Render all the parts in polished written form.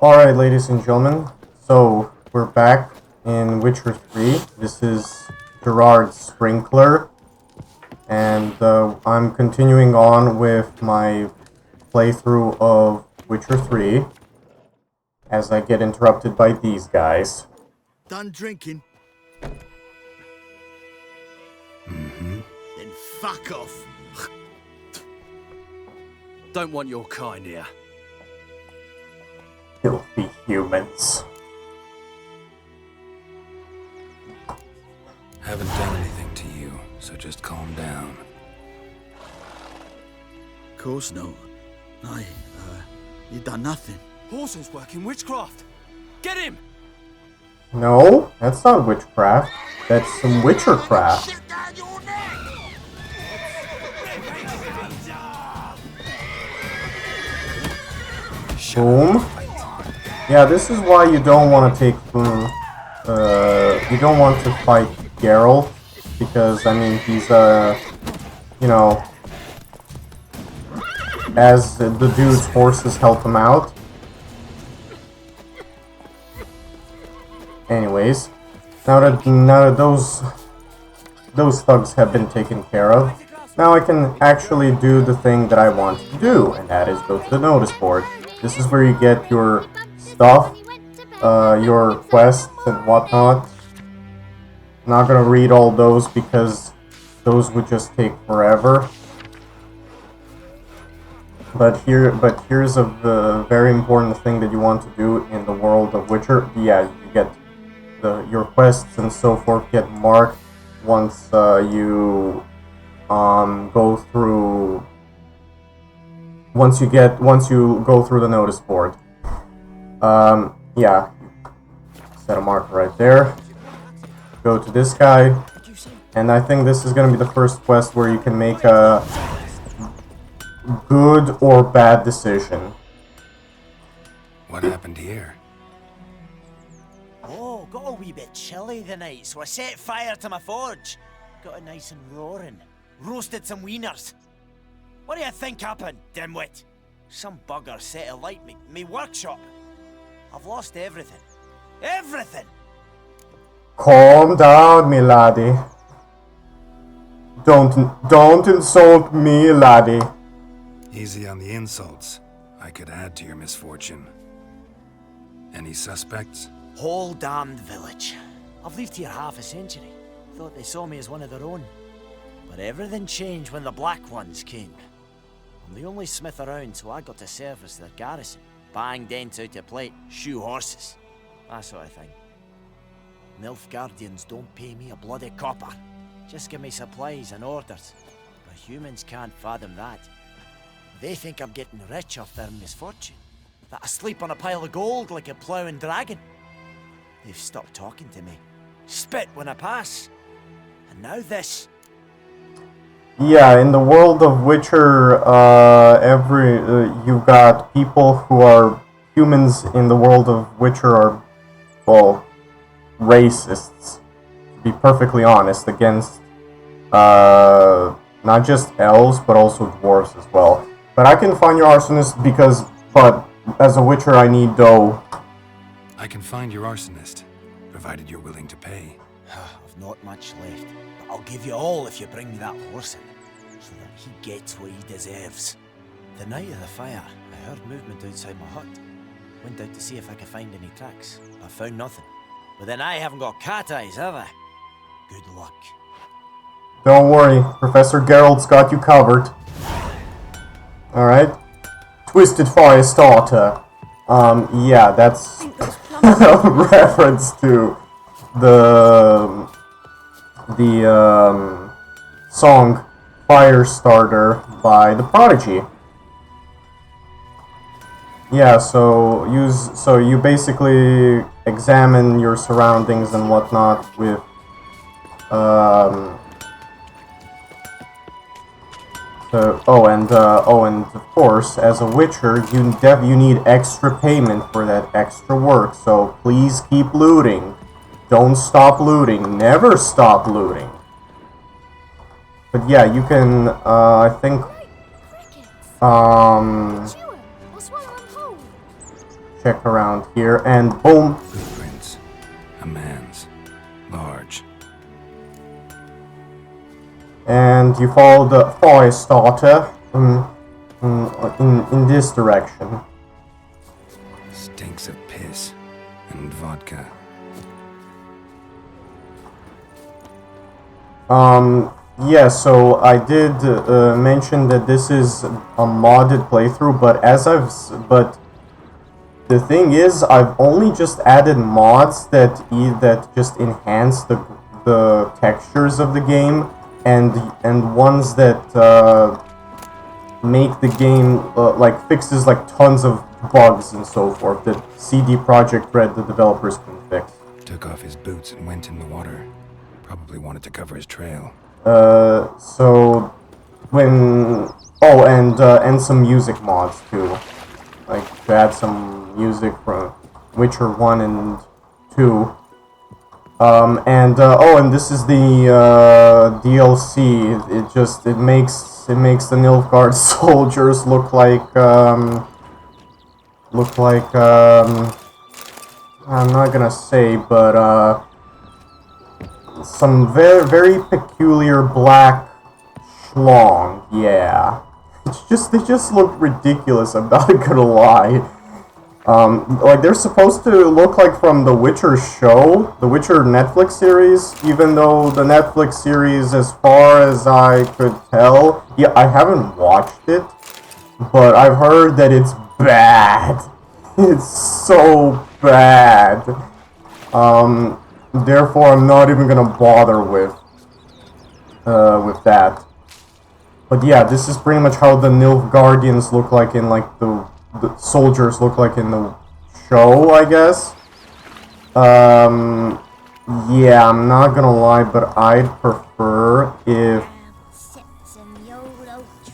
Alright, ladies and gentlemen, so we're back in Witcher 3. This is Gerard's Sprinkler, and I'm continuing on with my playthrough of Witcher 3 as I get interrupted by these guys. Done drinking? Mm-hmm. Then fuck off. Don't want your kind here. Filthy humans. Haven't done anything to you, so just calm down. Of course no. You done nothing. Horsel's working witchcraft. Get him! No, that's not witchcraft. That's some witchercraft. Boom. Yeah, this is why you don't want to take, you don't want to fight Geralt, because, I mean, he's, you know, as the dude's horses help him out. Anyways, now that those thugs have been taken care of, now I can actually do the thing that I want to do, and that is go to the notice board. This is where you get your stuff, your quests and whatnot. Not gonna read all those because those would just take forever. But here's a very important thing that you want to do in the world of Witcher. Yeah, you get your quests and so forth get marked once you go through. Once you go through the notice board. Yeah. Set a marker right there. Go to this guy. And I think this is gonna be the first quest where you can make a good or bad decision. What happened here? Oh, got a wee bit chilly the night, so I set fire to my forge. Got it nice and roaring. Roasted some wieners. What do you think happened, dimwit? Some bugger set alight me workshop. I've lost everything. Everything! Calm down, me laddie. Don't insult me, laddie. Easy on the insults. I could add to your misfortune. Any suspects? Whole damned village. I've lived here half a century. Thought they saw me as one of their own. But everything changed when the Black Ones came. I'm the only smith around, so I got to service their garrison. Bang dents out of plate, shoe horses. That sort of thing. Nilfgaardians don't pay me a bloody copper. Just give me supplies and orders. But humans can't fathom that. They think I'm getting rich off their misfortune. That I sleep on a pile of gold like a ploughing dragon. They've stopped talking to me. Spit when I pass. And now this. Yeah, in the world of Witcher, you've got people who are humans in the world of Witcher are, well, racists. To be perfectly honest, against not just elves but also dwarves as well. But I can find your arsonist but as a Witcher I need dough. I can find your arsonist, provided you're willing to pay. I've not much left, but I'll give you all if you bring me that horse in, so that he gets what he deserves. The night of the fire, I heard movement outside my hut. Went out to see if I could find any tracks. I found nothing. But then I haven't got cat eyes, have I? Good luck. Don't worry, Professor Geralt's got you covered. Alright. Twisted Fire Starter. Yeah, that's a reference to the song Firestarter by The Prodigy. Yeah, so you basically examine your surroundings and whatnot with and of course, as a Witcher, you need extra payment for that extra work. So please keep looting. Don't stop looting. Never stop looting. But yeah, you can. I think. check around here, and boom. Footprints. A man's. Large. And you follow the fire starter in this direction. Stinks of piss. And vodka. Yeah, so I did mention that this is a modded playthrough, but the thing is, I've only just added mods that just enhance the textures of the game, and ones that make the game like fixes like tons of bugs and so forth that CD Projekt Red, the developers, can fix. Took off his boots and went in the water. Probably wanted to cover his trail. So when and some music mods too, like to add some music from Witcher 1 and 2. And this is the DLC. It makes the Nilfgaard soldiers look like I'm not gonna say, but some very, very peculiar black schlong, yeah. They just look ridiculous, I'm not gonna lie. Like, they're supposed to look like from the Witcher show, the Witcher Netflix series, even though the Netflix series, as far as I could tell, yeah, I haven't watched it, but I've heard that it's bad. It's so bad. Therefore, I'm not even gonna bother with that. But yeah, this is pretty much how the Nilfgaardians look like in like the soldiers look like in the show, I guess. Yeah, I'm not gonna lie, but I'd prefer if.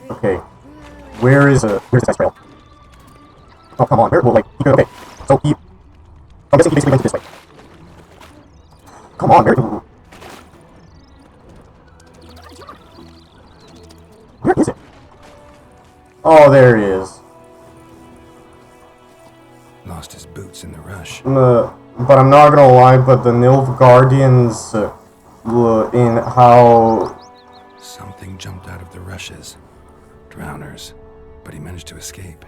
Okay, where's this trail? Oh, come on, okay, so I'm guessing he basically went this way. Come on, where is it? Oh, there he is. Lost his boots in the rush. But I'm not gonna lie, but the Nilfgaardians, in how... Something jumped out of the rushes. Drowners. But he managed to escape.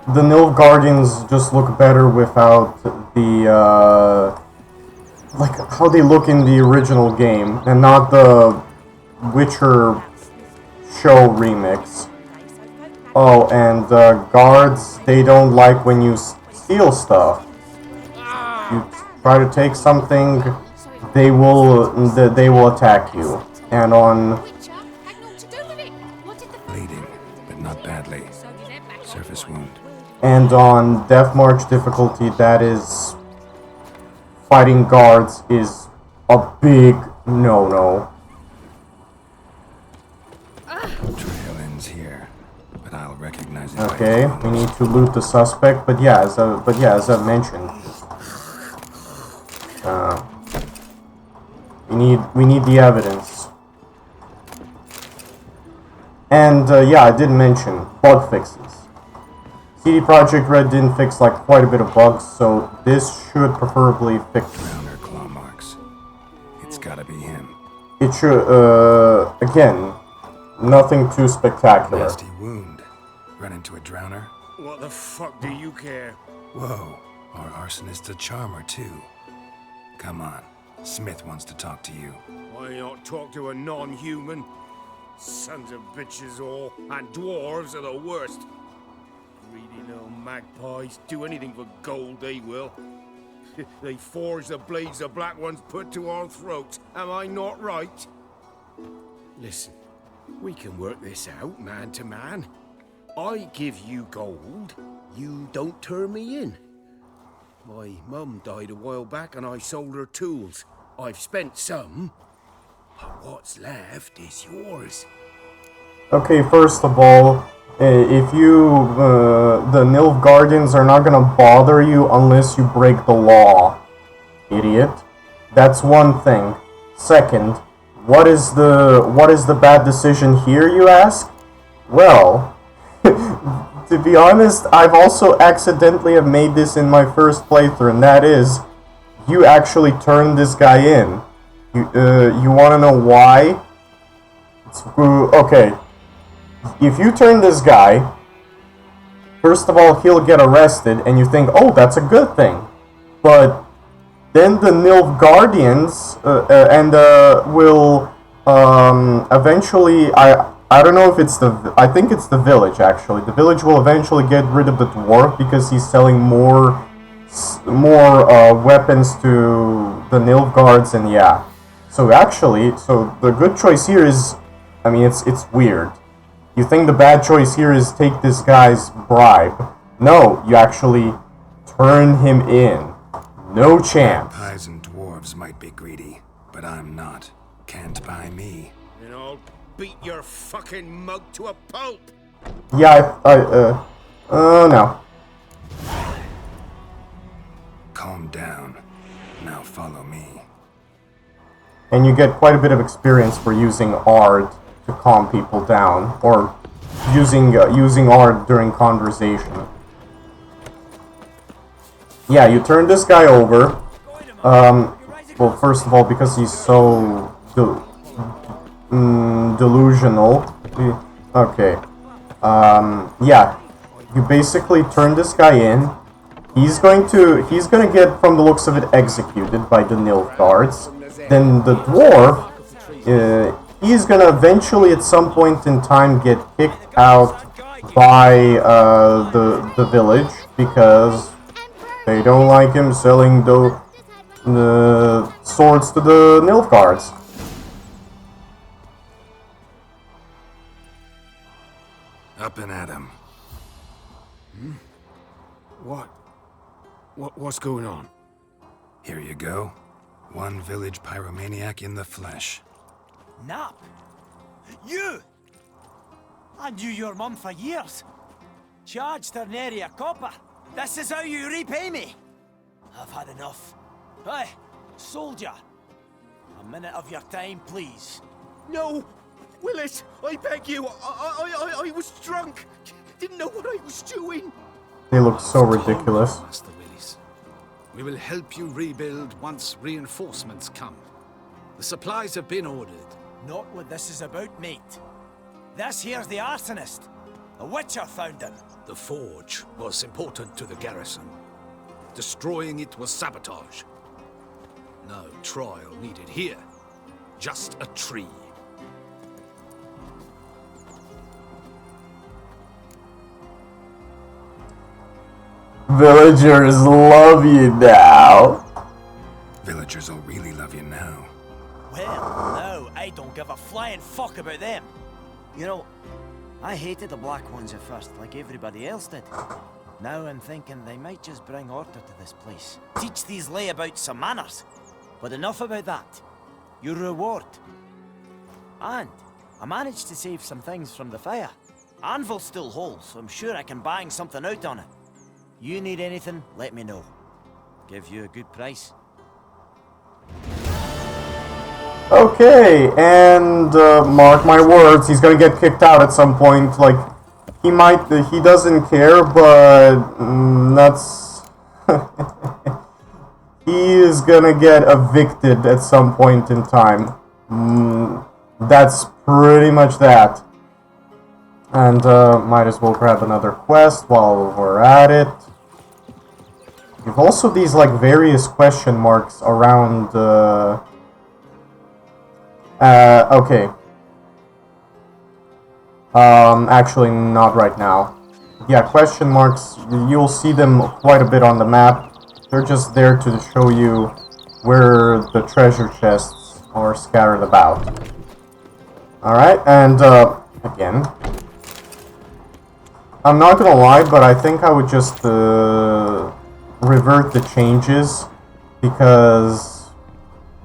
The Nilfgaardians just look better without the, like, how they look in the original game, and not the Witcher show remix. Oh, and guards, they don't like when you steal stuff. You try to take something, they will attack you. And on... Bleeding, but not badly. Surface wound. And on Death March difficulty, that is... Fighting guards is a big no-no. Trail ends here, but I'll recognize it. Okay, we need to loot the suspect, but yeah, as I mentioned, we need the evidence. And yeah, I did mention bug fixes. CD Projekt Red didn't fix like quite a bit of bugs, so this should preferably fix. Drowner claw marks. It's gotta be him. It should. Again, nothing too spectacular. Nasty wound. Run into a drowner. What the fuck do you care? Whoa, our arsonist's a charmer too. Come on, Smith wants to talk to you. Why not talk to a non-human? Sons of bitches all, and dwarves are the worst. Greedy little magpies, do anything for gold, they will. They forge the blades the black ones put to our throats. Am I not right? Listen, we can work this out, man to man. I give you gold, you don't turn me in. My mum died a while back and I sold her tools. I've spent some, but what's left is yours. Okay, first of all, if you, the Nilfgaardians are not gonna bother you unless you break the law, idiot. That's one thing. Second, what is the bad decision here, you ask? Well, to be honest, I've also accidentally have made this in my first playthrough, and that is, you actually turn this guy in. You want to know why? Okay. If you turn this guy, first of all, he'll get arrested, and you think, oh, that's a good thing. But then the Nilfgaardians will eventually. I don't know if it's I think it's the village actually. The village will eventually get rid of the dwarf because he's selling more weapons to the Nilfgaards, and yeah. So actually, the good choice here is, I mean, it's weird. You think the bad choice here is take this guy's bribe. No, you actually turn him in. No chance. Pies and dwarves might be greedy, but I'm not. Can't buy me. And I'll beat your fucking mug to a pulp. Yeah, no. Calm down. Now follow me. And you get quite a bit of experience for using Ard to calm people down, or using Ard during conversation. Yeah, you turn this guy over. Well, first of all, because he's so delusional. Okay. Yeah, you basically turn this guy in. He's gonna get, from the looks of it, executed by the Nilfgaards. Then the dwarf, he's gonna eventually, at some point in time, get kicked out by the village because they don't like him selling the swords to the Nilfgaards. Up and at him. What's going on? Here you go. One village pyromaniac in the flesh. Nap? You? I knew your mum for years. Charged her nary a copper. This is how you repay me. I've had enough. Hey, soldier. A minute of your time, please. No! Willis, I beg you. I was drunk. Didn't know what I was doing. They look so ridiculous. Master Willis. We will help you rebuild once reinforcements come. The supplies have been ordered. Not what this is about, mate. This here's the arsonist. A witcher found him. The forge was important to the garrison. Destroying it was sabotage. No trial needed here. Just a tree. Villagers love you now. Villagers will really love you now. Well, no, I don't give a flying fuck about them. You know, I hated the black ones at first, like everybody else did. Now I'm thinking they might just bring order to this place. Teach these layabouts some manners. But enough about that. Your reward. And I managed to save some things from the fire. Anvil's still whole, so I'm sure I can bang something out on it. You need anything, let me know. Give you a good price. Okay, and mark my words, he's gonna get kicked out at some point. Like, he doesn't care, but that's... he is gonna get evicted at some point in time. That's pretty much that. And might as well grab another quest while we're at it. You've also these like various question marks around okay. Actually not right now. Yeah, question marks, you'll see them quite a bit on the map. They're just there to show you where the treasure chests are scattered about. Alright, and again, I'm not gonna lie, but I think I would just revert the changes because,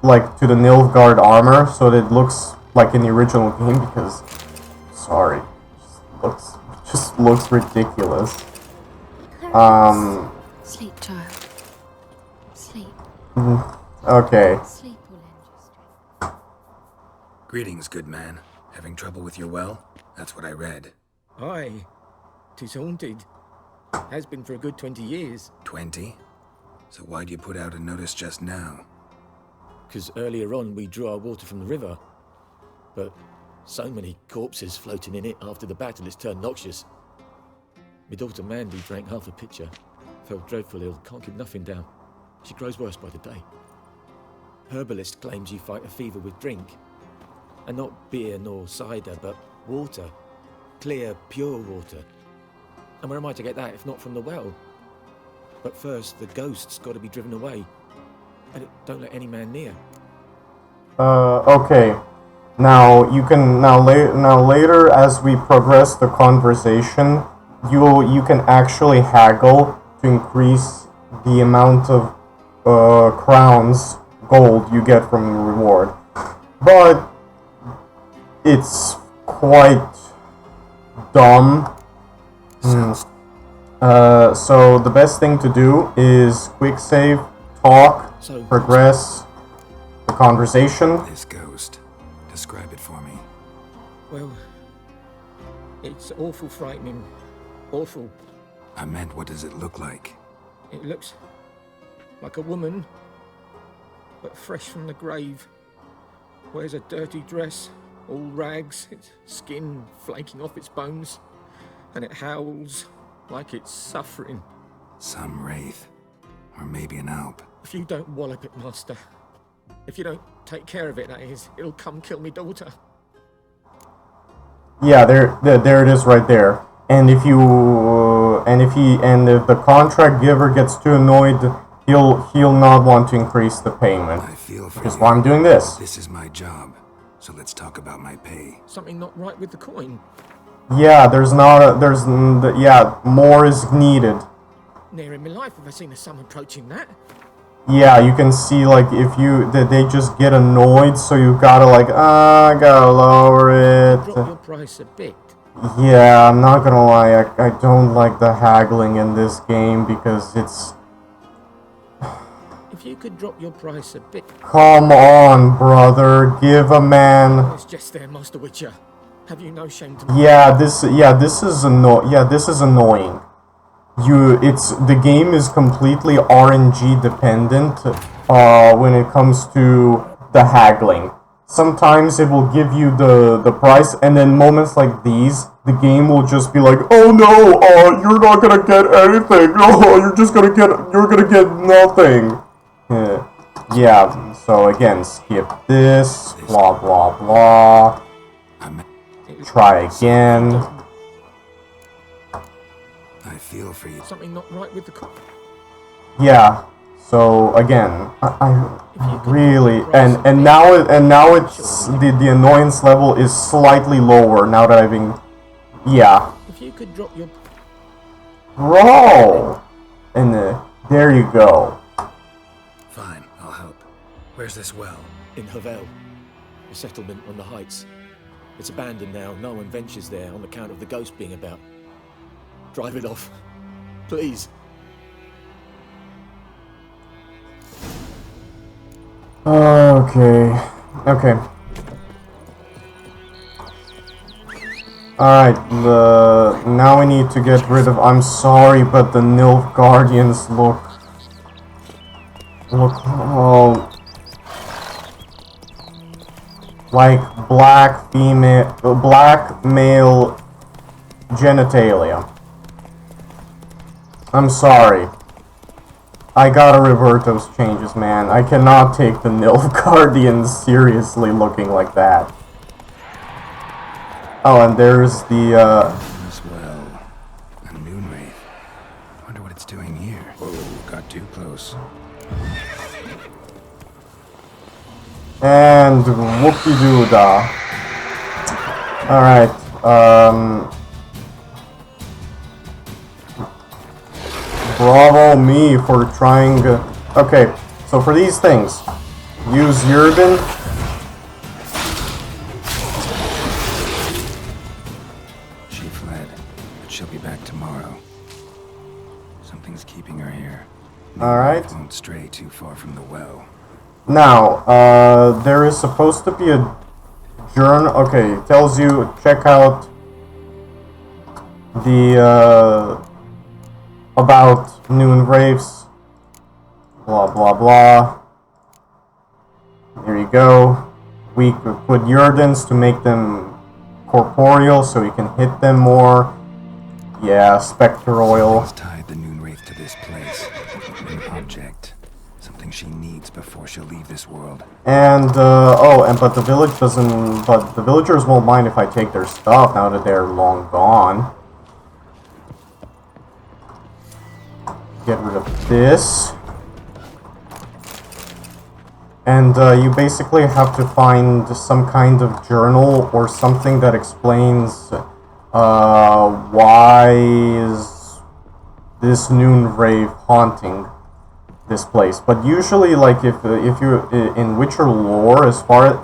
like, to the Nilfgaard armor, so that it looks like in the original game. Because, sorry, just looks ridiculous. Sleep, child. Sleep. Okay. Sleep will end your strength. Greetings, good man. Having trouble with your well? That's what I read. Aye. 'Tis haunted. Has been for a good 20 years. 20? So why'd you put out a notice just now? Because earlier on we drew our water from the river. But so many corpses floating in it after the battle it's turned noxious. My daughter Mandy drank half a pitcher. Fell dreadful ill, can't keep nothing down. She grows worse by the day. Herbalist claims you fight a fever with drink. And not beer nor cider, but water. Clear, pure water. And where am I to get that if not from the well? But first, the ghost's got to be driven away. And it don't let any man near. Okay. Now, you can, now later as we progress the conversation, you can actually haggle to increase the amount of crowns, gold you get from the reward. But it's quite dumb. So the best thing to do is quick save, talk, progress the conversation. This ghost. Describe it for me. Well, it's awful frightening. Awful. I meant, what does it look like? It looks like a woman, but fresh from the grave. Wears a dirty dress, all rags, its skin flaking off its bones, and it howls like it's suffering. Some wraith. Or maybe an alp. If you don't wallop it, master. If you don't take care of it, that is, it'll come kill me daughter. Yeah, there it is right there. And if if the contract giver gets too annoyed, he'll not want to increase the payment. I feel for Which is you. why I'm doing this. This is my job. So let's talk about my pay. Something not right with the coin. Yeah, more is needed. Never in my life have I seen a sum approaching that. Yeah, you can see, like, if they just get annoyed, so you gotta, like, I gotta lower it. Drop your price a bit. Yeah, I'm not gonna lie, I don't like the haggling in this game, because it's... If you could drop your price a bit. Come on, brother, give a man... It's just there, Master Witcher. Have you no shame to... This is annoying. The game is completely RNG dependent when it comes to the haggling. Sometimes it will give you the price, and then moments like these, the game will just be like, oh no, you're not gonna get anything. Oh, you're gonna get nothing. Yeah. So again, skip this. Blah blah blah. Try again. I feel for you. Something not right with the coin. Yeah. So again, I really and now it's the annoyance level is slightly lower now that I've been. Yeah. If you could drop your roll, and there you go. Fine, I'll help. Where's this well? In Havel, a settlement on the heights. It's abandoned now. No one ventures there on account of the ghost being about. Drive it off, please. Okay. Alright, now we need to get rid of... I'm sorry, but the Nilf Guardians look... like black male genitalia. I'm sorry. I gotta revert those changes, man. I cannot take the Nilf Guardians seriously looking like that. Oh, and there's the, As well. A noonwraith. Wonder what it's doing here. Whoa, got too close. and whoopie-doo-dah. Alright, bravo me for trying... okay, so for these things, use Yerden. She fled, but she'll be back tomorrow. Something's keeping her here. Alright. Won't stray too far from the well. Now, there is supposed to be a journal. Okay, it tells you check out about noonwraiths, blah blah blah. There you go. We could put Urdens to make them corporeal so you can hit them more. Yeah, specter oil. Something's tied the noonwraith to this place. An object. Something she needs before she'll leave this world. And but the village doesn't. But the villagers won't mind if I take their stuff now that they're long gone. Get rid of this. And you basically have to find some kind of journal or something that explains why is this noonwraith haunting this place. But usually, like if you in Witcher lore, as far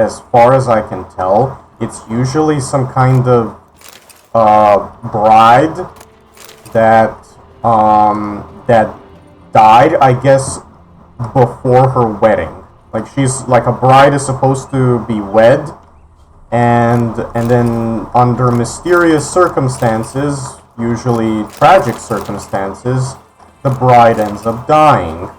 as I can tell, it's usually some kind of bride that that died, I guess, before her wedding. Like she's like a bride is supposed to be wed, and then under mysterious circumstances, usually tragic circumstances, the bride ends up dying.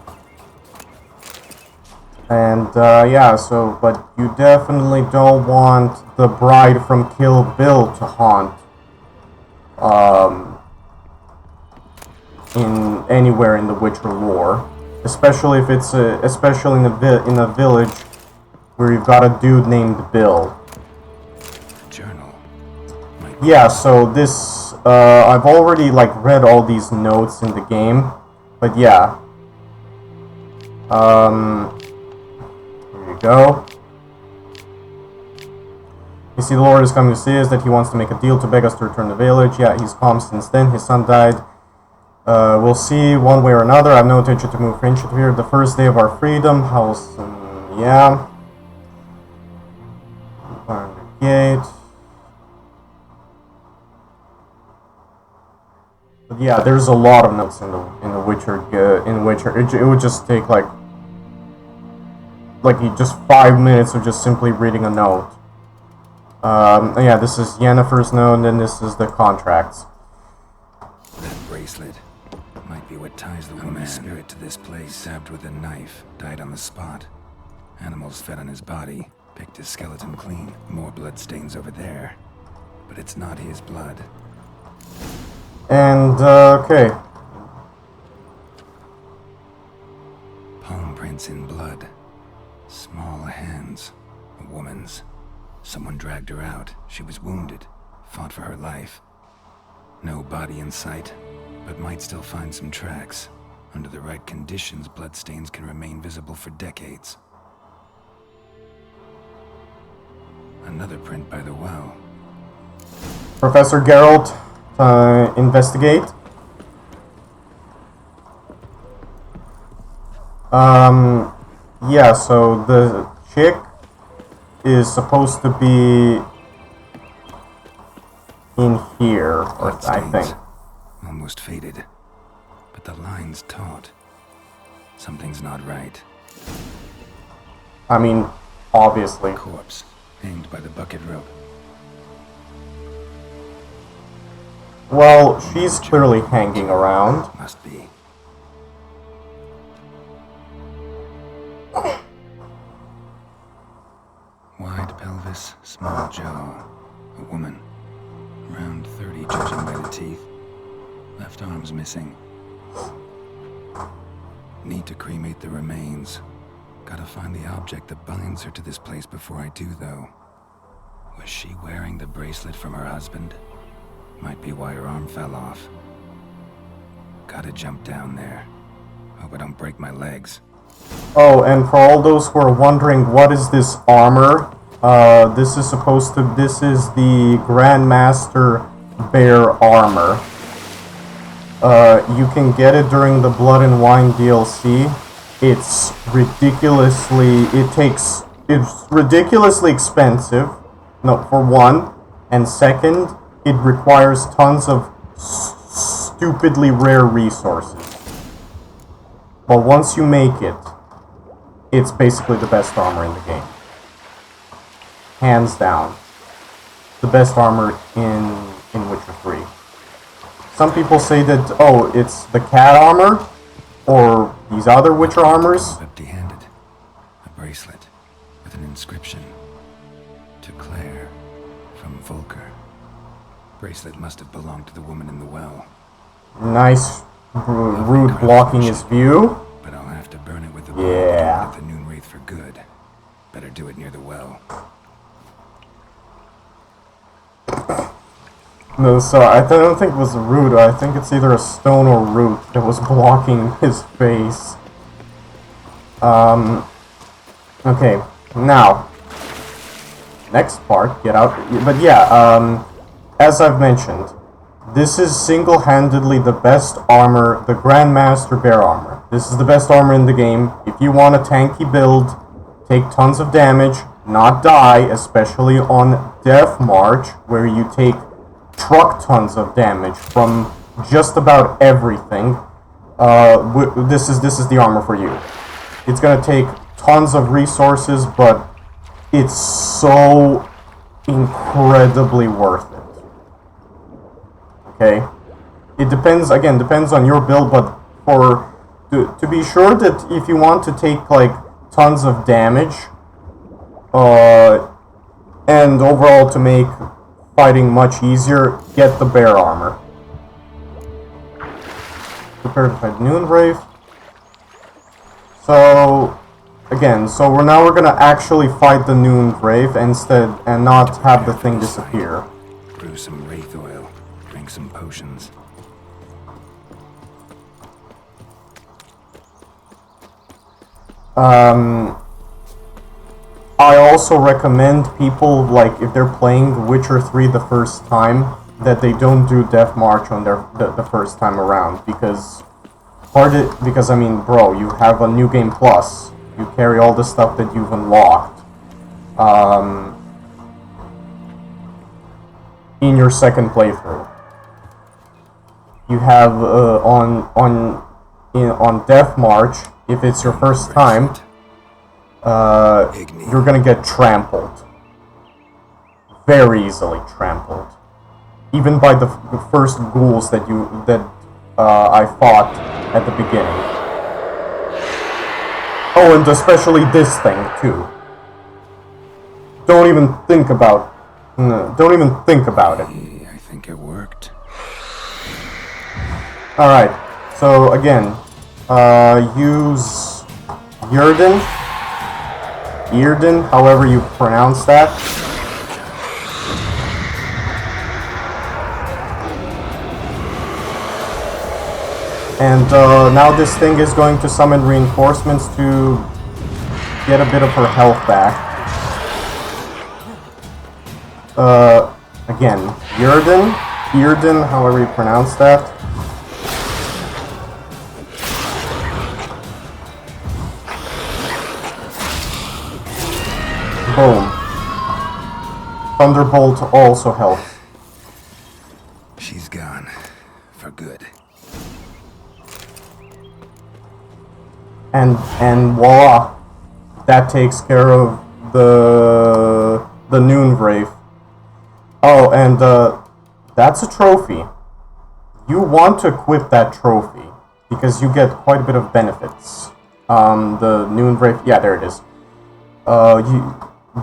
And yeah, so but you definitely don't want the bride from Kill Bill to haunt in anywhere in the Witcher lore. Especially if it's especially in a village where you've got a dude named Bill. Journal. Yeah, so this I've already like read all these notes in the game, but yeah. Here you go. You see, the Lord is coming to see us that he wants to make a deal to beg us to return the village. Yeah, he's calm since then. His son died. We'll see one way or another. I have no intention to move for inch here. The first day of our freedom. House, yeah. Find the gate. But yeah, there's a lot of notes in the Witcher. In Witcher, it would just take like just 5 minutes of just simply reading a note. Yeah, this is Yennefer's note, and then this is the contracts. That bracelet might be what ties the woman's spirit to this place. Stabbed with a knife, died on the spot. Animals fed on his body, picked his skeleton clean. More blood stains over there. But it's not his blood. And, okay. Palm prints in blood. Small hands. A woman's. Someone dragged her out. She was wounded. Fought for her life. No body in sight, but might still find some tracks. Under the right conditions, bloodstains can remain visible for decades. Another print by the well. Professor Geralt, investigate. Yeah, so the chick is supposed to be in here, or I think. Almost faded, but the line's taut. Something's not right. I mean, obviously. Corpse, hanged by the bucket rope. Well, she's clearly hanging around. Must be. Wide pelvis, small jaw. A woman. Around 30, judging by the teeth. Left arm's missing. Need to cremate the remains. Gotta find the object that binds her to this place before I do, though. Was she wearing the bracelet from her husband? Might be why her arm fell off. Gotta jump down there. Hope I don't break my legs. Oh, and for all those who are wondering, what is this armor? This is the Grandmaster Bear armor. You can get it during the Blood and Wine DLC. It's ridiculously expensive. No, for one. And second, it requires tons of stupidly rare resources. But once you make it, it's basically the best armor in the game. Hands down. The best armor in Witcher 3. some people say that, oh, it's the cat armor, or these other Witcher armors. Empty-handed. A bracelet with an inscription. To Claire, from Volker. Bracelet must have belonged to the woman in the well. Nice rude blocking his view. But I'll have to burn it with the Yeah. the noonwraith for good. Better do it near the well. No, so I don't think it was a root. I think it's either a stone or root that was blocking his face. Okay, now, next part, get out. But yeah, as I've mentioned, this is single-handedly the best armor, the Grandmaster Bear Armor. This is the best armor in the game. If you want a tanky build, take tons of damage, not die, especially on Death March, where you take truck tons of damage from just about everything. This is the armor for you. It's gonna take tons of resources, but it's so incredibly worth it. Okay, it depends on your build, but to be sure that if you want to take like tons of damage, and overall to make fighting much easier, get the bear armor. Prepare to fight noonwraith. So again, we're gonna actually fight the noonwraith instead, and not have the thing disappear. Brew some wraith oil. Drink some potions. I also recommend people, like, if they're playing The Witcher 3 the first time, that they don't do Death March on the first time around, because I mean, bro, you have a New Game Plus. You carry all the stuff that you've unlocked in your second playthrough. You have on Death March, if it's your first time, you're gonna get trampled. Very easily trampled. Even by the first ghouls that I fought at the beginning. Oh, and especially this thing too. Don't even think about it. I think it worked. Alright, so again, use Earden, however you pronounce that. And now this thing is going to summon reinforcements to get a bit of her health back. Again, Earden, however you pronounce that. Boom. Thunderbolt also helps. She's gone. For good. And voila. That takes care of the noonwraith. Oh, and that's a trophy. You want to equip that trophy because you get quite a bit of benefits. The noonwraith, yeah, there it is.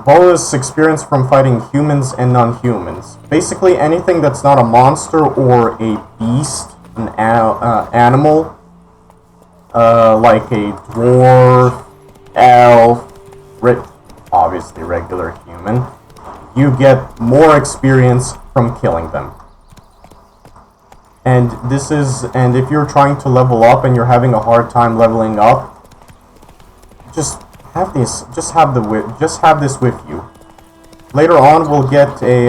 Bonus experience from fighting humans and non-humans. Basically anything that's not a monster or a beast, an animal, like a dwarf, elf, obviously regular human. You get more experience from killing them. And if you're trying to level up and you're having a hard time leveling up, just have this with you. Later on we'll get a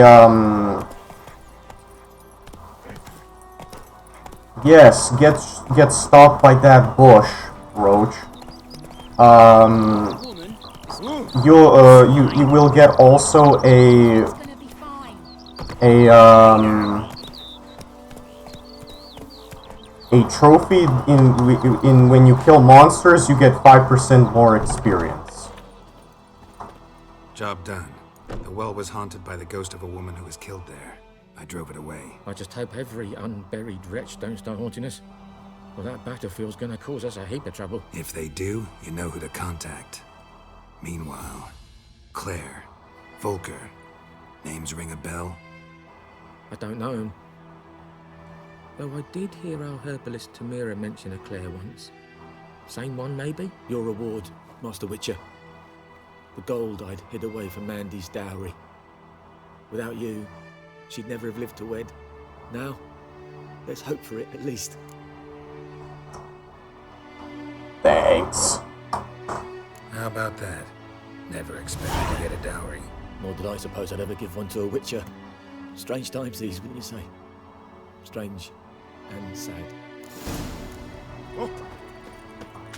yes, get stalked by that bush, Roach. You will get also a trophy in when you kill monsters. You get 5% more experience. Job done. The well was haunted by the ghost of a woman who was killed there. I drove it away. I just hope every unburied wretch don't start haunting us. Well, that battlefield's gonna cause us a heap of trouble. If they do, you know who to contact. Meanwhile, Claire, Volker, names ring a bell? I don't know him. Though I did hear our herbalist Temerian mention a Claire once. Same one, maybe? Your reward, Master Witcher. The gold I'd hid away from Mandy's dowry. Without you, she'd never have lived to wed. Now, let's hope for it, at least. Thanks. How about that? Never expected to get a dowry. Nor did I suppose I'd ever give one to a Witcher. Strange times these, wouldn't you say? Strange and sad.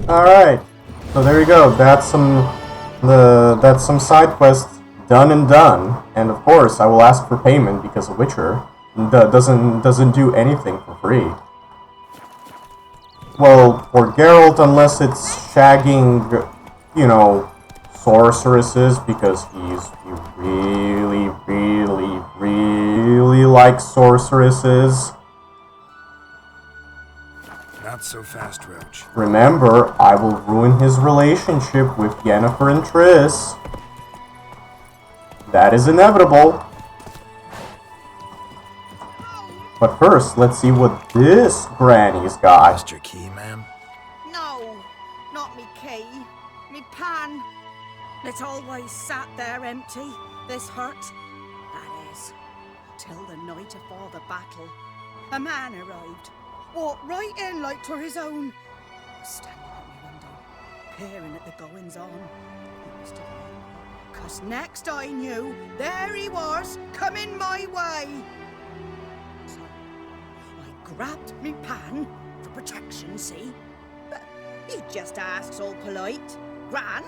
Alright. So there you go. That's some side quests done and done. And of course, I will ask for payment because a Witcher doesn't do anything for free. Well, for Geralt, unless it's shagging, you know, sorceresses, because he really likes sorceresses. Not so fast, Roach. Remember, I will ruin his relationship with Yennefer and Triss. That is inevitable. But first, let's see what this granny's got. Lost your key, ma'am? No, not me key. Me pan. It's always sat there empty, this hut. That is, till the night afore the battle. A man arrived, walked right in like 'twere his own. I was standing at my window, peering at the goings-on. He must have known, 'cause next I knew, there he was, coming my way. So, I grabbed me pan, for protection, see? But he just asks all polite, Gran,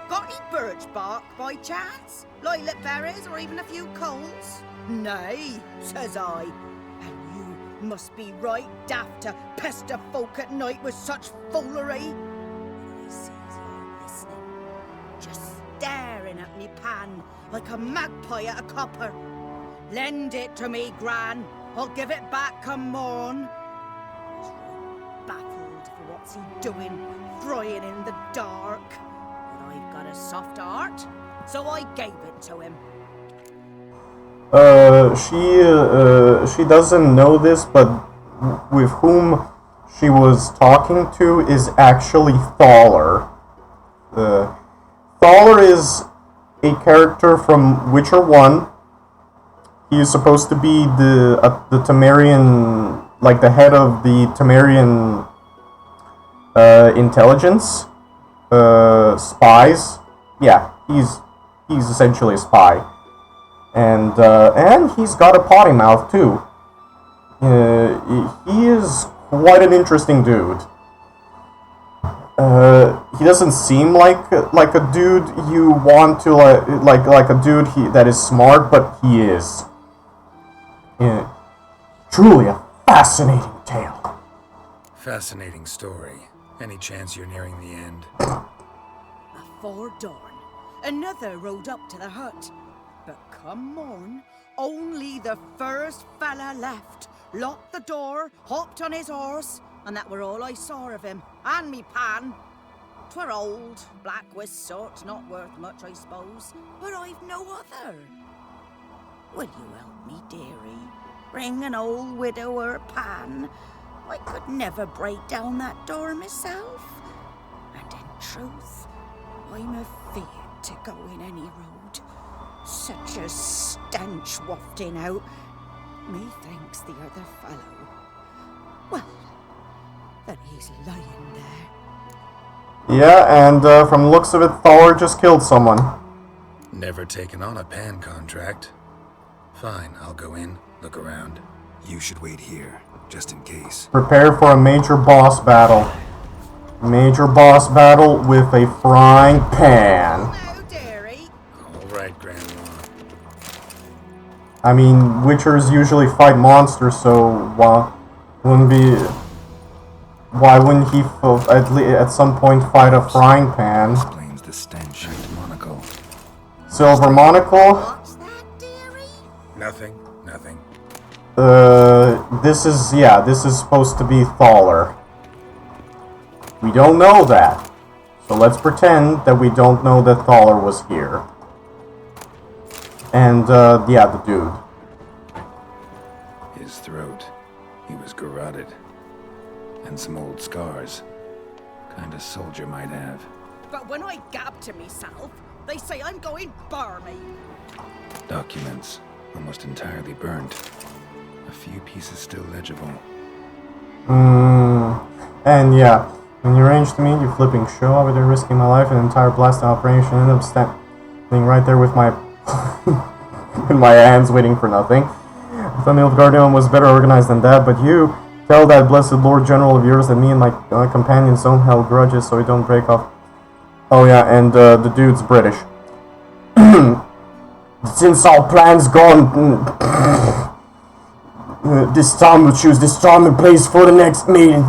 got any birch bark by chance? Lilac berries or even a few coals? Nay, says I. And you must be right daft to pester folk at night with such foolery. And I sees you listening, just staring at me pan like a magpie at a copper. Lend it to me, Gran. I'll give it back come morn. He's right baffled for what's he doing, frying in the dark. But I've got a soft heart, so I gave it to him. She doesn't know this, but with whom she was talking to is actually Thaler. Thaler is a character from Witcher 1. He is supposed to be the Temerian, like the head of the Temerian intelligence, spies. Yeah, he's essentially a spy. And he's got a potty mouth too. He is quite an interesting dude. He doesn't seem like a dude you want to like a dude that is smart, but he is. Truly a fascinating tale. Fascinating story. Any chance you're nearing the end? Afore dawn, another rode up to the hut. But come morn, only the first fella left, locked the door, hopped on his horse, and that were all I saw of him, and me pan. 'Twere old, black with soot, not worth much, I suppose, but I've no other. Will you help me, dearie? Bring an old widower pan. I could never break down that door myself. And in truth, I'm afeard to go in any road. Such a stench wafting out. Methinks the other fellow. Well, then he's lying there. Yeah, and from the looks of it, Thor just killed someone. Never taken on a pan contract. Fine, I'll go in, look around. You should wait here, just in case. Prepare for a major boss battle. Major boss battle with a frying pan. No, dearie. All right, Grandma. I mean, Witchers usually fight monsters, so why wouldn't he at some point fight a frying pan? Explains the stench. Silver monocle? What's that, dearie? Nothing. this is supposed to be Thaler. We don't know that. So let's pretend that we don't know that Thaler was here. And, yeah, the dude. His throat. He was garroted. And some old scars. Kind of soldier might have. But when I gab to myself, they say I'm going barmy. Documents. Almost entirely burnt. A few pieces still legible. And yeah, when you arranged to meet, you flipping show over there, risking my life, an entire blasting operation, ended up standing right there with my in my hands, waiting for nothing. I thought the Nilfgaardian was better organized than that, but you tell that blessed Lord General of yours that me and my companions don't hold grudges, so we don't break off. Oh yeah, and the dude's British. Since all plans gone, this time we'll choose this time and place for the next meeting.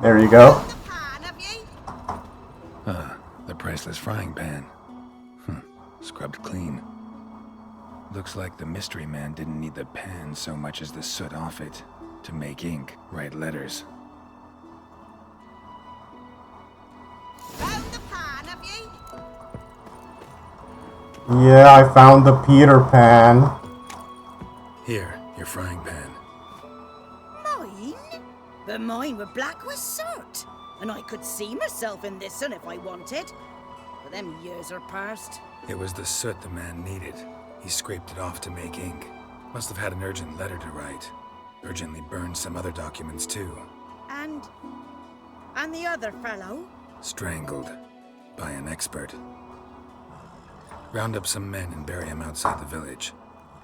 There you go. The priceless frying pan. Scrubbed clean. Looks like the mystery man didn't need the pan so much as the soot off it to make ink, write letters. Found the pan, have you? Yeah, I found the Peter Pan. Here, your frying pan. Mine? But mine were black with soot. And I could see myself in this one if I wanted. But them years are past. It was the soot the man needed. He scraped it off to make ink. Must have had an urgent letter to write. Urgently burned some other documents too. And the other fellow? Strangled. By an expert. Round up some men and bury him outside the village.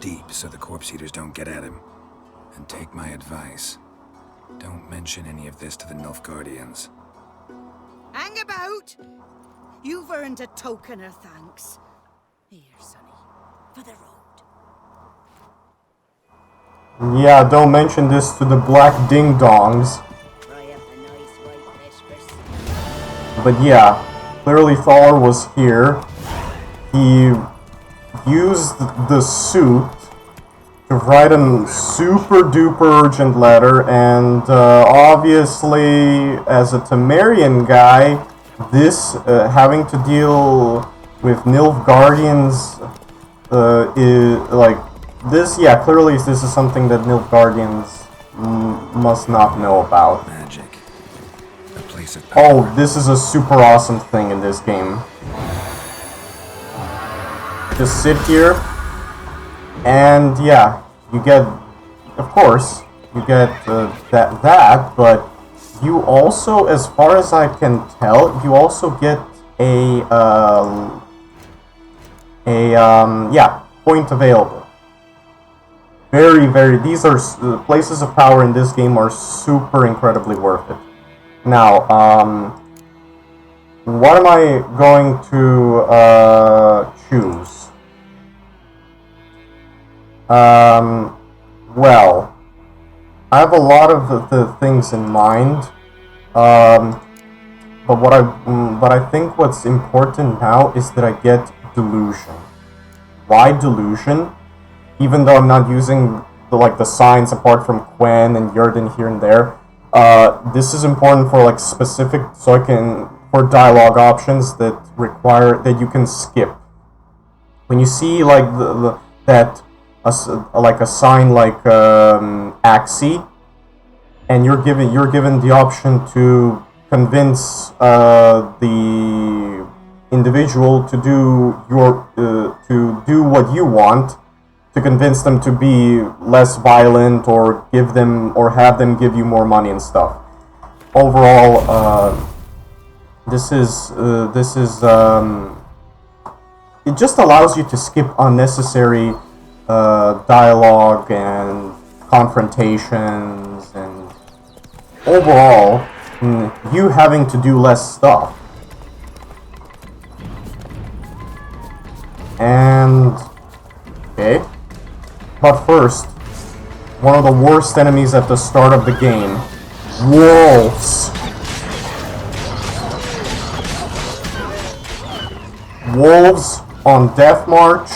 Deep so the corpse eaters don't get at him. And take my advice. Don't mention any of this to the Nilfgaardians. Hang about! You've earned a token of thanks. Here, sonny, for the road. Yeah, don't mention this to the black ding-dongs. Try up the nice white vespers. But yeah, clearly Thaler was here. He used the suit to write a super duper urgent letter, and obviously, as a Temerian guy, this having to deal with Nilfgaardians is like this. Yeah, clearly this is something that Nilfgaardians must not know about. Magic. A place of power. Oh, this is a super awesome thing in this game. Just sit here, and yeah, you get, of course, you get that, but you also, as far as I can tell, you also get a point available. Very, these are places of power in this game are super incredibly worth it. Now, what am I going to choose? Well, I have a lot of the things in mind, but what I think what's important now is that I get delusion. Why delusion? Even though I'm not using the signs apart from Quen and Yurden here and there, this is important for like specific, so I can, for dialogue options that require that you can skip. When you see like a sign like Axie, and you're given the option to convince the individual to do what you want, to convince them to be less violent, or have them give you more money and stuff. Overall, this is it just allows you to skip unnecessary dialogue and confrontations, and overall, you having to do less stuff. And okay, but first, one of the worst enemies at the start of the game, wolves. Wolves on Death March,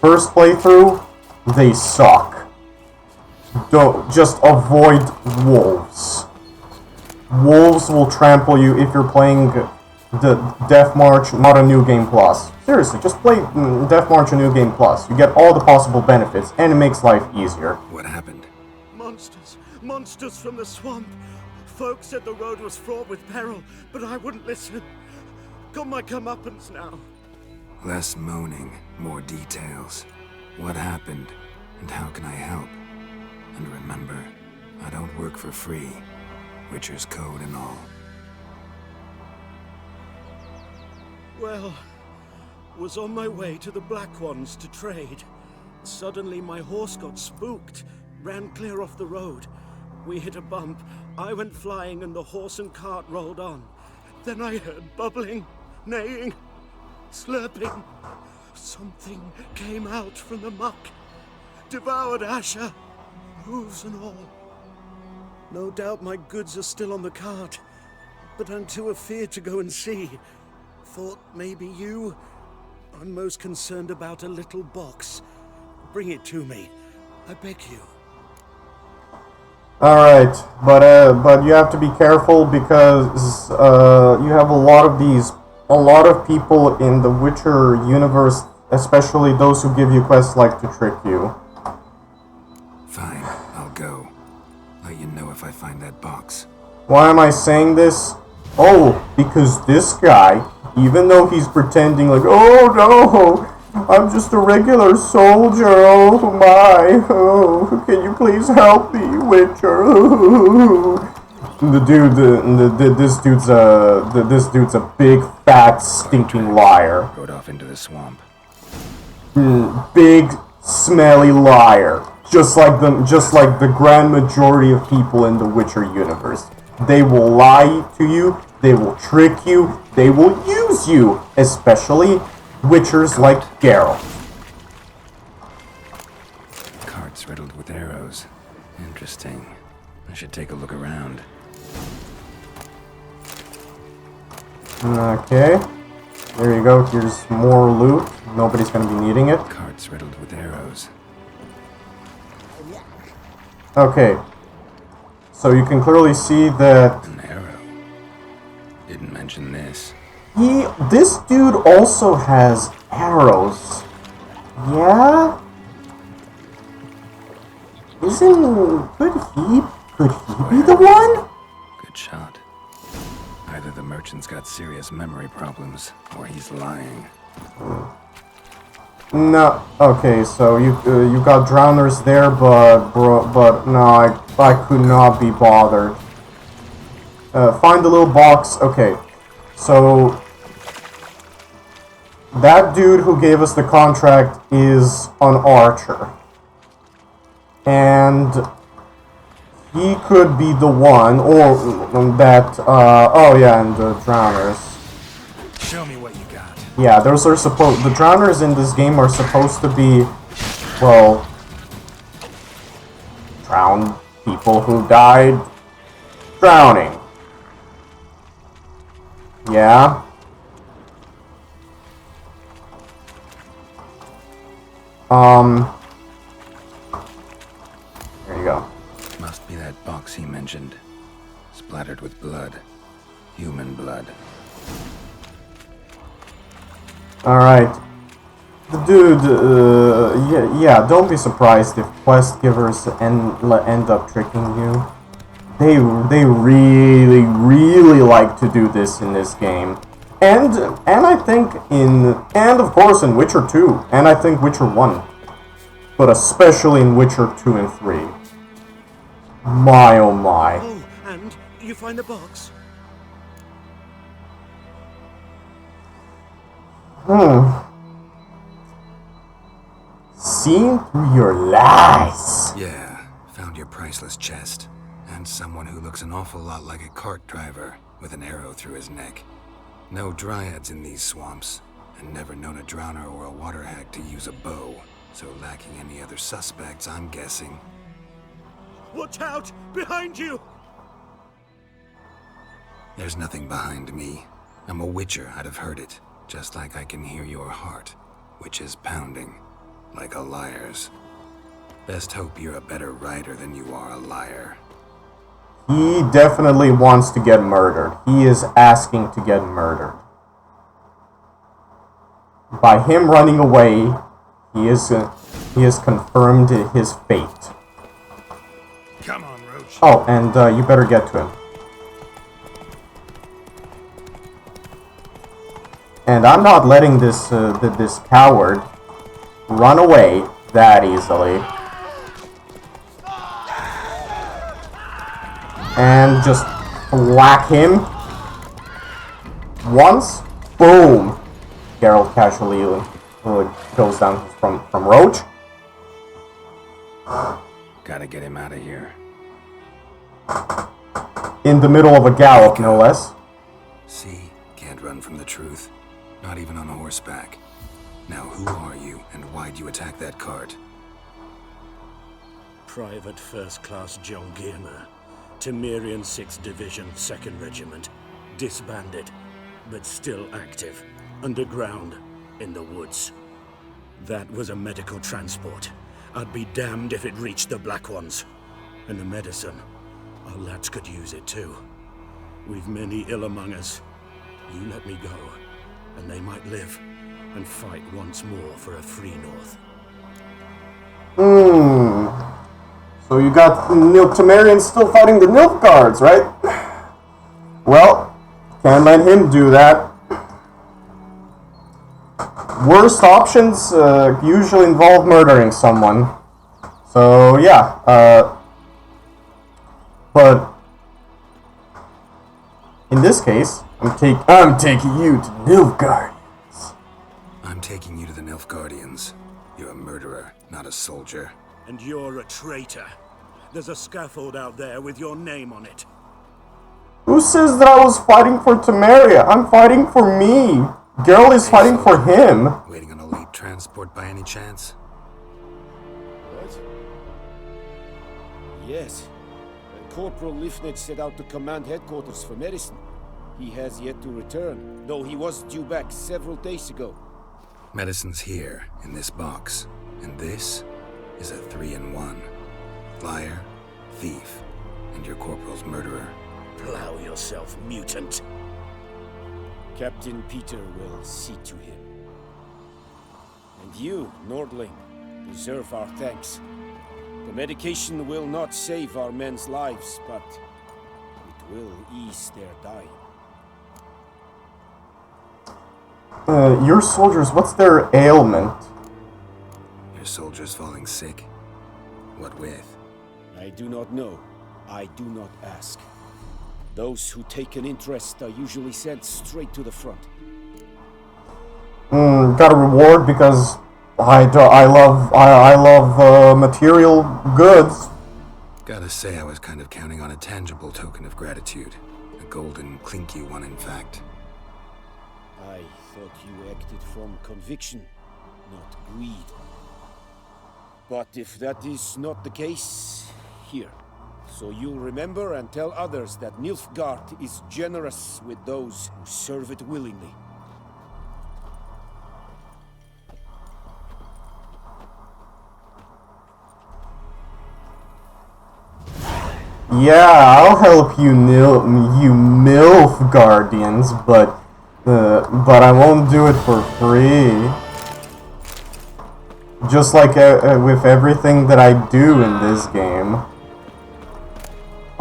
first playthrough, they suck. don't just avoid wolves. Wolves will trample you if you're playing the Death March, not a New Game Plus. Seriously, just play Death March, a New Game Plus. You get all the possible benefits, and it makes life easier. What happened? Monsters! Monsters from the swamp! Folk said the road was fraught with peril, but I wouldn't listen. Got my comeuppance now. Less moaning, more details. What happened, and how can I help? And remember, I don't work for free. Witcher's code and all. Well, was on my way to the Black Ones to trade. Suddenly my horse got spooked, ran clear off the road. We hit a bump, I went flying and the horse and cart rolled on. Then I heard bubbling, neighing, slurping. Something came out from the muck, devoured Asher, hooves and all. No doubt my goods are still on the cart, but I'm too afeard to go and see. Thought maybe you. I'm most concerned about a little box. Bring it to me, I beg you. Alright, but you have to be careful because you have a lot of people in the Witcher universe, especially those who give you quests, like to trick you. Fine, I'll go. Let you know if I find that box. Why am I saying this? Oh, because this guy, even though he's pretending like, oh no, I'm just a regular soldier, oh my, oh, can you please help me, Witcher? This dude's a big, fat, stinking liar. Rode off into the swamp. Big, smelly liar. Just like the grand majority of people in the Witcher universe. They will lie to you, they will trick you, they will use you, especially Witchers like Geralt. Carts riddled with arrows. Interesting. I should take a look around. Okay. There you go, here's more loot. Nobody's gonna be needing it. Carts riddled with arrows. Okay. So you can clearly see that An arrow. Didn't mention this. this dude also has arrows. Yeah? Could he be the one? Good shot. Either the merchant's got serious memory problems, or he's lying. No. Okay, so you got drowners there, but no, I could not be bothered. Find the little box. Okay, so that dude who gave us the contract is an archer, and he could be the one, or that. Oh yeah, and the drowners. Show me what you got. Yeah, those are the drowners in this game are supposed to be, well, drowned people who died drowning. Yeah? There you go. Must be that box he mentioned. Splattered with blood. Human blood. Alright. The dude, yeah, don't be surprised if quest givers end up tricking you. They really like to do this in this game. And I think and of course in Witcher 2, and I think Witcher 1. But especially in Witcher 2 and 3. My oh my. Oh, and you find the box? Seeing through your lies. Yeah, found your priceless chest. And someone who looks an awful lot like a cart driver, with an arrow through his neck. No dryads in these swamps, and never known a drowner or a water hag to use a bow. So lacking any other suspects, I'm guessing. Watch out! Behind you! There's nothing behind me. I'm a witcher, I'd have heard it. Just like I can hear your heart, which is pounding, like a liar's. Best hope you're a better writer than you are a liar. He definitely wants to get murdered. He is asking to get murdered. By him running away, he has confirmed his fate. Come on, Roach. Oh, and you better get to him. And I'm not letting this this coward run away that easily. And just whack him once. Boom. Geralt casually goes down from Roach. Gotta get him out of here. In the middle of a gallop, no less. See? Can't run from the truth. Not even on horseback. Now who are you, and why'd you attack that cart? Private First Class John Giermer, Temerian 6th Division, 2nd Regiment. Disbanded, but still active. Underground, in the woods. That was a medical transport. I'd be damned if it reached the Black Ones. And the medicine, our lads could use it too. We've many ill among us. You let me go, and they might live and fight once more for a free North. So you got Temerians still fighting the Nilfgaards, right? Well, can't let him do that. Worst options usually involve murdering someone. So yeah, but in this case, I'm taking you to Nilfgaardians. I'm taking you to the Nilfgaardians. You're a murderer, not a soldier. And you're a traitor. There's a scaffold out there with your name on it. Who says that I was fighting for Temeria? I'm fighting for me. Geralt is fighting for him. Waiting on a late transport by any chance? What? Yes. Corporal Lifnitz set out to command headquarters for medicine. He has yet to return, though he was due back several days ago. Medicine's here, in this box. And this is a 3-in-1. Liar, thief, and your corporal's murderer. Plow yourself, mutant. Captain Peter will see to him. And you, Nordling, deserve our thanks. The medication will not save our men's lives, but it will ease their dying. Your soldiers, what's their ailment? Your soldiers falling sick? What with? I do not know. I do not ask. Those who take an interest are usually sent straight to the front. Got a reward because I love material goods. Gotta say, I was kind of counting on a tangible token of gratitude. A golden, clinky one, in fact. I thought you acted from conviction, not greed. But if that is not the case, here. So you'll remember and tell others that Nilfgaard is generous with those who serve it willingly. Yeah, I'll help you, you MILF Guardians, but I won't do it for free. Just like with everything that I do in this game.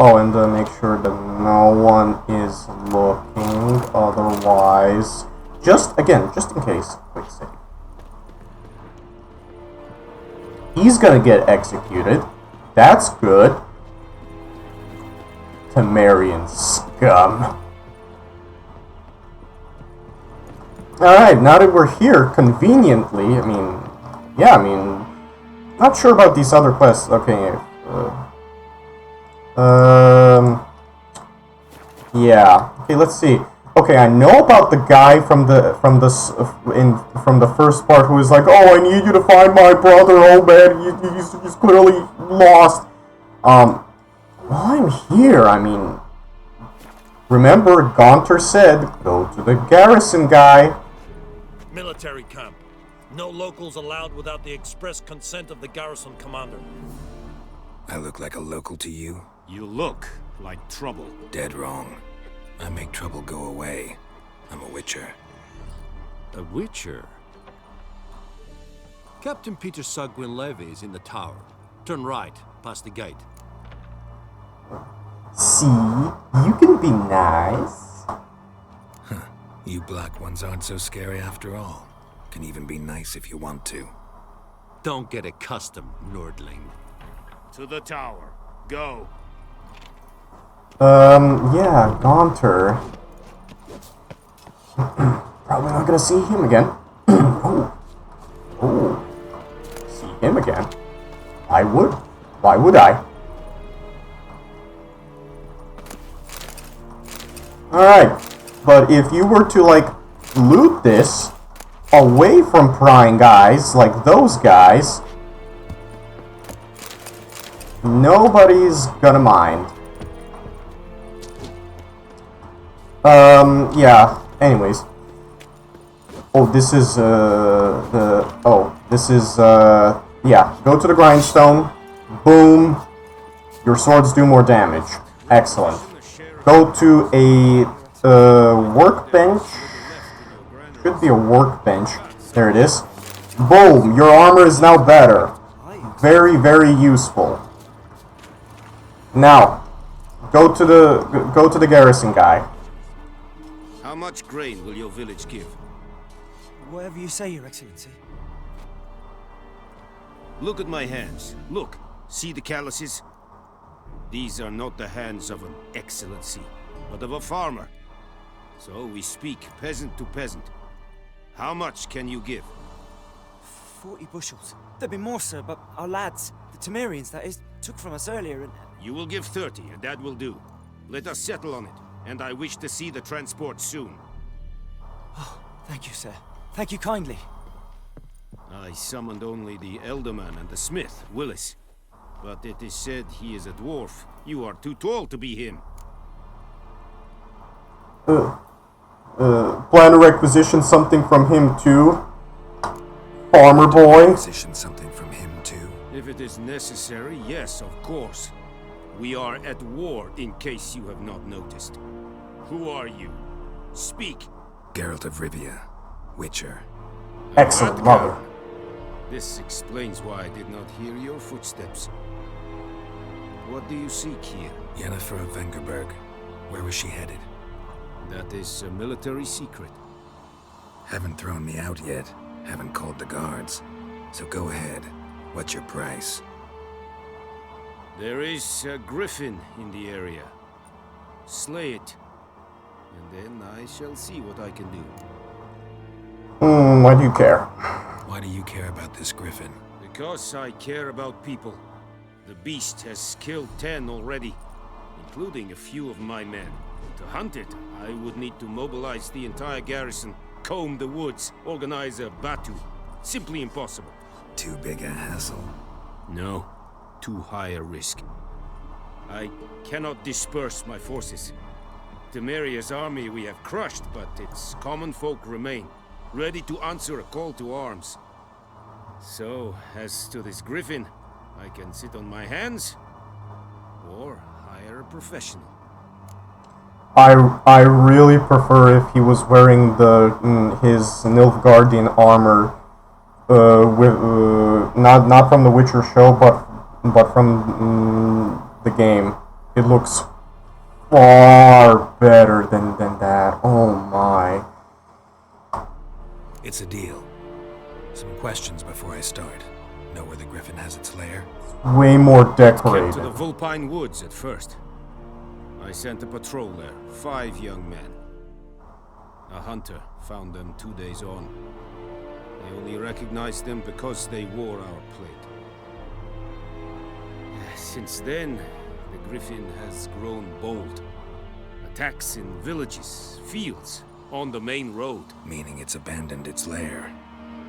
Oh, and make sure that no one is looking, otherwise... just in case, quick save. He's gonna get executed. That's good. Temerian scum. Alright, now that we're here, conveniently, not sure about these other quests. Okay, yeah. Okay, let's see. Okay, I know about the guy from the first part who is like, "Oh, I need you to find my brother. Oh man, he's clearly lost." While I'm here, remember Gaunter said, "Go to the garrison guy." Military camp. No locals allowed without the express consent of the garrison commander. I look like a local to you? You look like trouble. Dead wrong. I make trouble go away. I'm a witcher. A witcher? Captain Peter Sagwin Levy is in the tower. Turn right, past the gate. See? You can be nice. Huh. You black ones aren't so scary after all. Can even be nice if you want to. Don't get accustomed, Nordling. To the tower. Go. Yeah, Gaunter. Probably not gonna see him again. Oh. Oh. See him again? I would. Why would I? Alright. But if you were to, like, loot this away from prying guys like those guys, nobody's gonna mind. Yeah. Anyways. Oh, this is, yeah. Go to the grindstone. Boom. Your swords do more damage. Excellent. Go to a, workbench. Should be a workbench. There it is. Boom. Your armor is now better. Very, very useful. Now, go to the garrison guy. How much grain will your village give? Whatever you say, Your Excellency. Look at my hands. Look. See the calluses? These are not the hands of an excellency, but of a farmer. So we speak peasant to peasant. How much can you give? 40 bushels. There'd be more, sir, but our lads, the Temerians, that is, took from us earlier and... You will give 30, and that will do. Let us settle on it, and I wish to see the transport soon. Oh, thank you, sir. Thank you kindly. I summoned only the Elderman and the smith, Willis. But it is said he is a dwarf. You are too tall to be him. Plan to requisition something from him too. Farmer boy. Requisition something from him too. If it is necessary, yes, of course. We are at war, in case you have not noticed. Who are you? Speak. Geralt of Rivia, Witcher. Excellent, mother. This explains why I did not hear your footsteps. What do you seek here? Yennefer of Vengerberg. Where was she headed? That is a military secret. Haven't thrown me out yet. Haven't called the guards. So go ahead. What's your price? There is a griffin in the area. Slay it. And then I shall see what I can do. Why do you care? Why do you care about this griffin? Because I care about people. The beast has killed 10 already, including a few of my men. To hunt it, I would need to mobilize the entire garrison, comb the woods, organize a batu. Simply impossible. Too big a hassle? No. Too high a risk. I cannot disperse my forces. Temeria's army we have crushed, but its common folk remain, ready to answer a call to arms. So, as to this griffin, I can sit on my hands, or hire a professional. I really prefer if he was wearing his Nilfgaardian armor, with not from the Witcher show, but from the game. It looks far better than that. Oh my. It's a deal. Some questions before I start. Know where the griffin has its lair? Way more Kept decorated. to the Vulpine Woods at first. I sent a patrol there, 5 young men. A hunter found them 2 days on. I only recognized them because they wore our plate. Since then, the griffin has grown bold. Attacks in villages, fields, on the main road. Meaning it's abandoned its lair.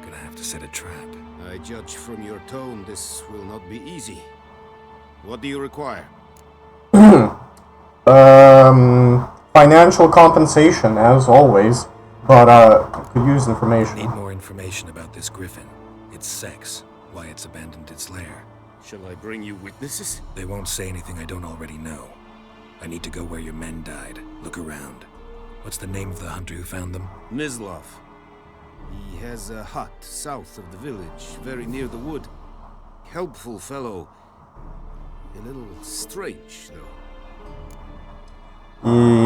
Gonna have to set a trap. I judge from your tone this will not be easy. What do you require? Financial compensation, as always. But, could use information. Need more information about this griffin. Its sex, why it's abandoned its lair. Shall I bring you witnesses? They won't say anything I don't already know. I need to go where your men died. Look around. What's the name of the hunter who found them? Mislav. He has a hut south of the village, very near the wood. Helpful fellow. A little strange, though.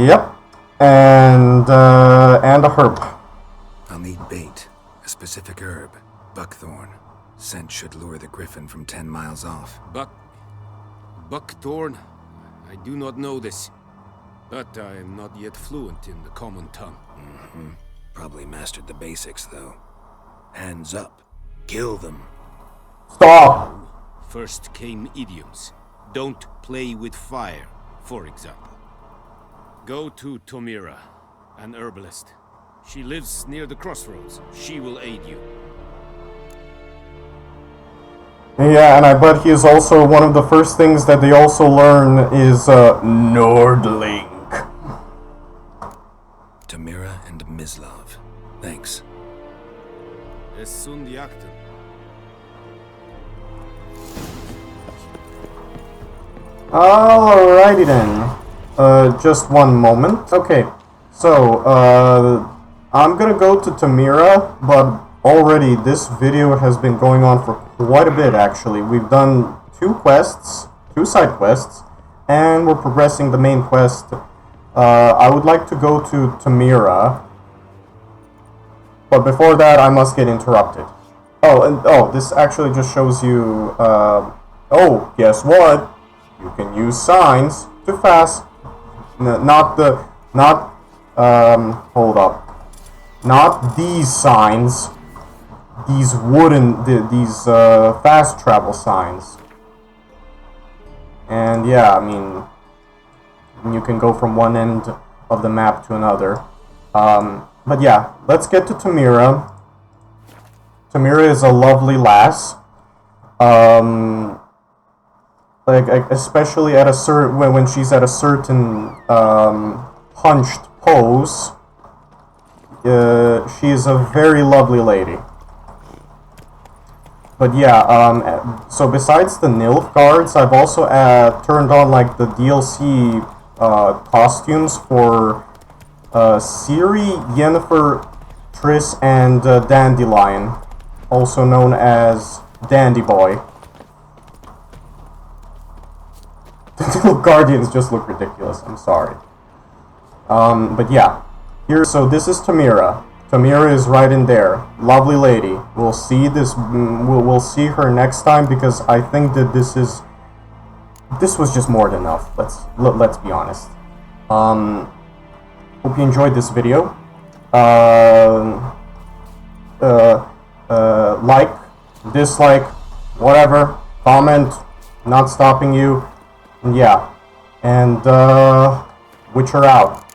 Yep. And a herb. I'll need bait. A specific herb. Buckthorn. Scent should lure the griffin from 10 miles off. Buckthorn? I do not know this. But I am not yet fluent in the common tongue. Probably mastered the basics, though. Hands up. Kill them. Stop! First came idioms. Don't play with fire, for example. Go to Tomira, an herbalist. She lives near the crossroads. She will aid you. Yeah, and I bet he is also one of the first things that they also learn is, Nordling. Temerian and Mislav. Thanks. Es sunt jakten. Alrighty then. Just one moment. Okay, so, I'm gonna go to Temerian, but already this video has been going on for quite a bit, actually. We've done two side quests, and we're progressing the main quest. I would like to go to Temerian, but before that I must get interrupted. Oh, this actually just shows you, oh, guess what? You can use signs to fast, hold up. Not these signs. These wooden, these fast travel signs. And yeah, I mean, you can go from one end of the map to another. But yeah, let's get to Temerian. Temerian is a lovely lass. Like especially at a certain when she's at a certain hunched pose. She is a very lovely lady. But yeah, so besides the Nilfgaards, I've also turned on like the DLC costumes for Ciri, Yennefer, Triss, and Dandelion, also known as Dandy Boy. The little guardians just look ridiculous, I'm sorry. But yeah, so this is Temerian. Temerian is right in there. Lovely lady. We'll see this. We'll see her next time because I think that this was just more than enough. Let's be honest. Hope you enjoyed this video. Like, dislike, whatever. Comment. Not stopping you. Yeah. And Witcher out.